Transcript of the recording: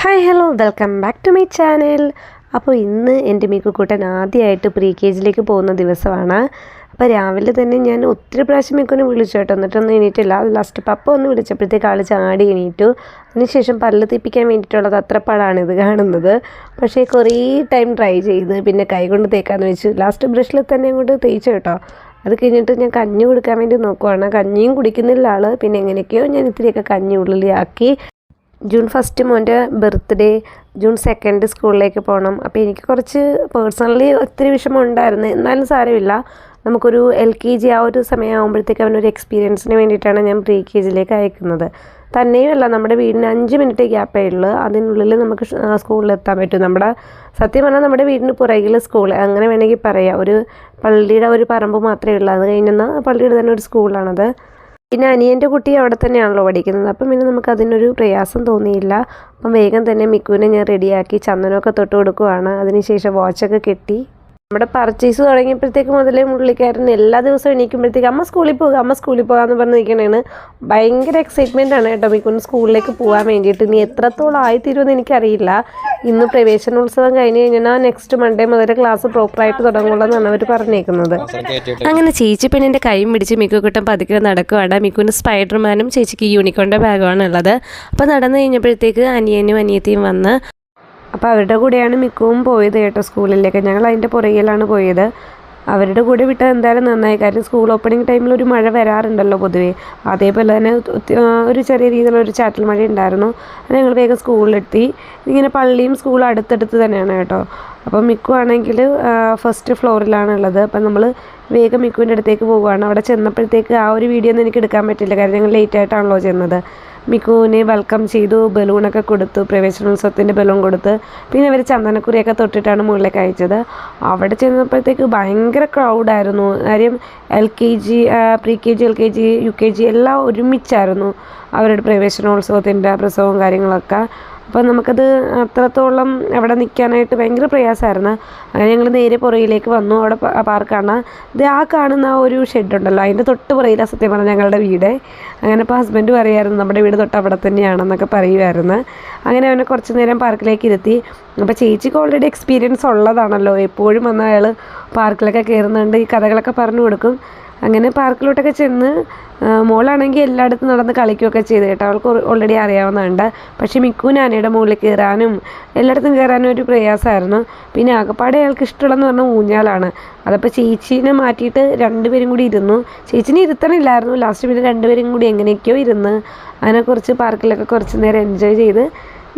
Hi hello welcome back to my channel. അപ്പോൾ ഇന്ന് എൻ്റെ മിക്കുക്കുട്ടൻ ആദ്യമായിട്ട് പ്രീ കെ ജിയിലേക്ക് പോകുന്ന ദിവസമാണ്. അപ്പോൾ രാവിലെ തന്നെ ഞാൻ ഒത്തിരി പ്രാവശ്യം മിക്കുനെ വിളിച്ചു കേട്ടോ, എന്നിട്ടൊന്നും എണീറ്റില്ല. ലാസ്റ്റ് പപ്പ ഒന്ന് വിളിച്ചപ്പോഴത്തേക്ക് ആൾ ചാടി എണീറ്റു. അതിനുശേഷം പല്ല് തെപ്പിക്കാൻ വേണ്ടിയിട്ടുള്ളത് അത്രപ്പാടാണ് ഇത് കാണുന്നത്. പക്ഷേ കുറേ ടൈം ട്രൈ ചെയ്ത് പിന്നെ കൈ കൊണ്ട് തേക്കാമെന്ന് വെച്ചു. ലാസ്റ്റ് ബ്രഷിൽ തന്നെ അങ്ങോട്ട് തേച്ചു കേട്ടോ. അത് കഴിഞ്ഞിട്ട് ഞാൻ കഞ്ഞി കൊടുക്കാൻ വേണ്ടി നോക്കുവാണ്. കഞ്ഞിയും കുടിക്കുന്നില്ല ആൾ. പിന്നെ എങ്ങനെയൊക്കെയോ ഞാൻ ഇത്തിരിയൊക്കെ കഞ്ഞി ഉള്ളിലാക്കി. ജൂൺ 1 മോൻ്റെ ബർത്ത്ഡേ, ജൂൺ 2 സ്കൂളിലേക്ക് പോകണം. അപ്പോൾ എനിക്ക് കുറച്ച് പേഴ്സണലി ഒത്തിരി വിഷമം ഉണ്ടായിരുന്നു. എന്നാലും സാരമില്ല, നമുക്കൊരു LKG ആ ഒരു സമയമാകുമ്പോഴത്തേക്ക് അവനൊരു എക്സ്പീരിയൻസിന് വേണ്ടിയിട്ടാണ് ഞാൻ പ്രീ കെ ജിയിലേക്ക് അയക്കുന്നത്. തന്നെയുമല്ല, നമ്മുടെ വീടിന് 5 മിനിറ്റ് ഗ്യാപ്പേ ഉള്ളൂ. അതിനുള്ളിൽ നമുക്ക് സ്കൂളിലെത്താൻ പറ്റും. സത്യം പറഞ്ഞാൽ നമ്മുടെ വീടിന് പുറകിൽ സ്കൂൾ, അങ്ങനെ വേണമെങ്കിൽ പറയാം. ഒരു പള്ളിയുടെ ഒരു പറമ്പ് മാത്രമേ ഉള്ളൂ. അത് കഴിഞ്ഞാൽ പള്ളിയുടെ തന്നെ ഒരു സ്കൂളാണത്. പിന്നെ അനിയൻ്റെ കുട്ടി അവിടെ തന്നെയാണല്ലോ പഠിക്കുന്നത്. അപ്പം പിന്നെ നമുക്ക് അതിനൊരു പ്രയാസം തോന്നിയില്ല. അപ്പം വേഗം തന്നെ മിക്കുവിനെ ഞാൻ റെഡിയാക്കി ചന്ദനമൊക്കെ തൊട്ട് കൊടുക്കുവാണ്. അതിനുശേഷം വാച്ചൊക്കെ കെട്ടി. നമ്മുടെ പർച്ചേസ് തുടങ്ങിയപ്പോഴത്തേക്ക് മുതലേ മുള്ളിക്കാരൻ എല്ലാ ദിവസവും എണീക്കുമ്പോഴത്തേക്ക് അമ്മ സ്കൂളിൽ പോകാമെന്ന് പറഞ്ഞ് നിൽക്കണേണ്. ഭയങ്കര എക്സൈറ്റ്മെൻ്റ് ആണ് കേട്ടോ മിക്കുവിന് സ്കൂളിലേക്ക് പോകാൻ വേണ്ടിയിട്ട്. ഇനി എത്രത്തോളം ആയിത്തീരുമെന്ന് എനിക്കറിയില്ല. ഇന്ന് പ്രവേശനോത്സവം കഴിഞ്ഞ് കഴിഞ്ഞാൽ നെക്സ്റ്റ് മൺഡേ മുതൽ ക്ലാസ് പ്രോപ്പറായിട്ട് തുടങ്ങുള്ളൂ എന്നാണ് അവർ പറഞ്ഞേക്കുന്നത്. അങ്ങനെ ചേച്ചി പെണ്ണിൻ്റെ കൈയും പിടിച്ച് മിക്കുക്കുട്ടൻ പതുക്കെ നടക്കുവാണ്. മിക്കുവിന് സ്പൈഡർമാനും ചേച്ചിക്ക് യൂണിക്കോണിൻ്റെ ബാഗുമാണ് ഉള്ളത്. അപ്പോൾ നടന്നു കഴിഞ്ഞപ്പോഴത്തേക്ക് അനിയനും അനിയത്തിയും വന്ന്. അപ്പോൾ അവരുടെ കൂടെയാണ് മിക്കുവും പോയത് കേട്ടോ സ്കൂളിലേക്ക്. ഞങ്ങൾ അതിൻ്റെ പുറകിലാണ് പോയത്. അവരുടെ കൂടെ വിട്ടാൽ എന്തായാലും നന്നായി. കാര്യം സ്കൂൾ ഓപ്പണിംഗ് ടൈമിൽ ഒരു മഴ വരാറുണ്ടല്ലോ പൊതുവേ. അതേപോലെ തന്നെ ഒരു ചെറിയ രീതിയിലൊരു ചാറ്റൽ മഴ ഉണ്ടായിരുന്നു. ഞങ്ങൾ വേഗം സ്കൂളിലെത്തി. ഇങ്ങനെ പള്ളിയും സ്കൂളും അടുത്തടുത്ത് തന്നെയാണ് കേട്ടോ. അപ്പം മിക്കു ആണെങ്കിൽ ഫസ്റ്റ് ഫ്ലോറിലാണുള്ളത്. അപ്പം നമ്മൾ വേഗം മിക്കുവിൻ്റെ അടുത്തേക്ക് പോവുകയാണ്. അവിടെ ചെന്നപ്പോഴത്തേക്ക് ആ ഒരു വീഡിയോ ഒന്നും എനിക്ക് എടുക്കാൻ പറ്റില്ല. കാര്യം ഞങ്ങൾ ലേറ്റായിട്ടാണല്ലോ ചെന്നത്. മിക്കുവിനെ വെൽക്കം ചെയ്തു, ബലൂണൊക്കെ കൊടുത്തു, പ്രവേശനോത്സവത്തിൻ്റെ ബലൂൺ കൊടുത്ത്. പിന്നെ അവർ ചന്ദനക്കുറിയൊക്കെ തൊട്ടിട്ടാണ് മുകളിലേക്ക് അയച്ചത്. അവിടെ ചെന്നപ്പോഴത്തേക്ക് ഭയങ്കര ക്രൗഡായിരുന്നു. കാര്യം LKG, pre KG, LKG, UKG എല്ലാം ഒരുമിച്ചായിരുന്നു അവരുടെ പ്രവേശനോത്സവത്തിൻ്റെ പ്രസവവും കാര്യങ്ങളൊക്കെ. അപ്പോൾ നമുക്കത് അത്രത്തോളം അവിടെ നിൽക്കാനായിട്ട് ഭയങ്കര പ്രയാസമായിരുന്നു. അങ്ങനെ ഞങ്ങൾ നേരെ പുറകിലേക്ക് വന്നു. അവിടെ പാർക്കാണ്. ഇത് ആ കാണുന്ന ആ ഒരു ഷെഡുണ്ടല്ലോ, അതിൻ്റെ തൊട്ട് പുറകിലാണ് സത്യം പറഞ്ഞാൽ ഞങ്ങളുടെ വീട്. അങ്ങനെ ഇപ്പോൾ ഹസ്ബൻഡ് പറയുമായിരുന്നു നമ്മുടെ വീട് തൊട്ട് അവിടെ തന്നെയാണെന്നൊക്കെ പറയുമായിരുന്നു. അങ്ങനെ അവനെ കുറച്ച് നേരം പാർക്കിലേക്ക് ഇരുത്തി. അപ്പോൾ ചേച്ചിക്ക് ഓൾറെഡി എക്സ്പീരിയൻസ് ഉള്ളതാണല്ലോ, എപ്പോഴും വന്ന അയാൾ പാർക്കിലൊക്കെ കയറുന്നുണ്ട്, ഈ കഥകളൊക്കെ പറഞ്ഞു കൊടുക്കും. അങ്ങനെ പാർക്കിലോട്ടൊക്കെ ചെന്ന് മോളാണെങ്കിൽ എല്ലായിടത്തും നടന്ന് കളിക്കുകയൊക്കെ ചെയ്ത് കേട്ടോ. അവൾക്ക് ഓൾറെഡി അറിയാവുന്നതുണ്ട്. പക്ഷേ മിക്കുവിന് ആനയുടെ മുകളിൽ കയറാനും എല്ലായിടത്തും കയറാനും ഒരു പ്രയാസമായിരുന്നു. പിന്നെ ആകപ്പാടെ അയാൾക്ക് ഇഷ്ടമുള്ളതെന്ന് പറഞ്ഞാൽ ഊഞ്ഞാലാണ്. അതപ്പോൾ ചേച്ചീനെ മാറ്റിയിട്ട് രണ്ടുപേരും കൂടി ഇരുന്നു. ചേച്ചീനെ ഇരുത്തണില്ലായിരുന്നു. ലാസ്റ്റ് പിന്നെ രണ്ടുപേരും കൂടി എങ്ങനെയൊക്കെയോ ഇരുന്ന് അങ്ങനെ കുറച്ച് പാർക്കിലൊക്കെ കുറച്ച് നേരം എൻജോയ് ചെയ്ത്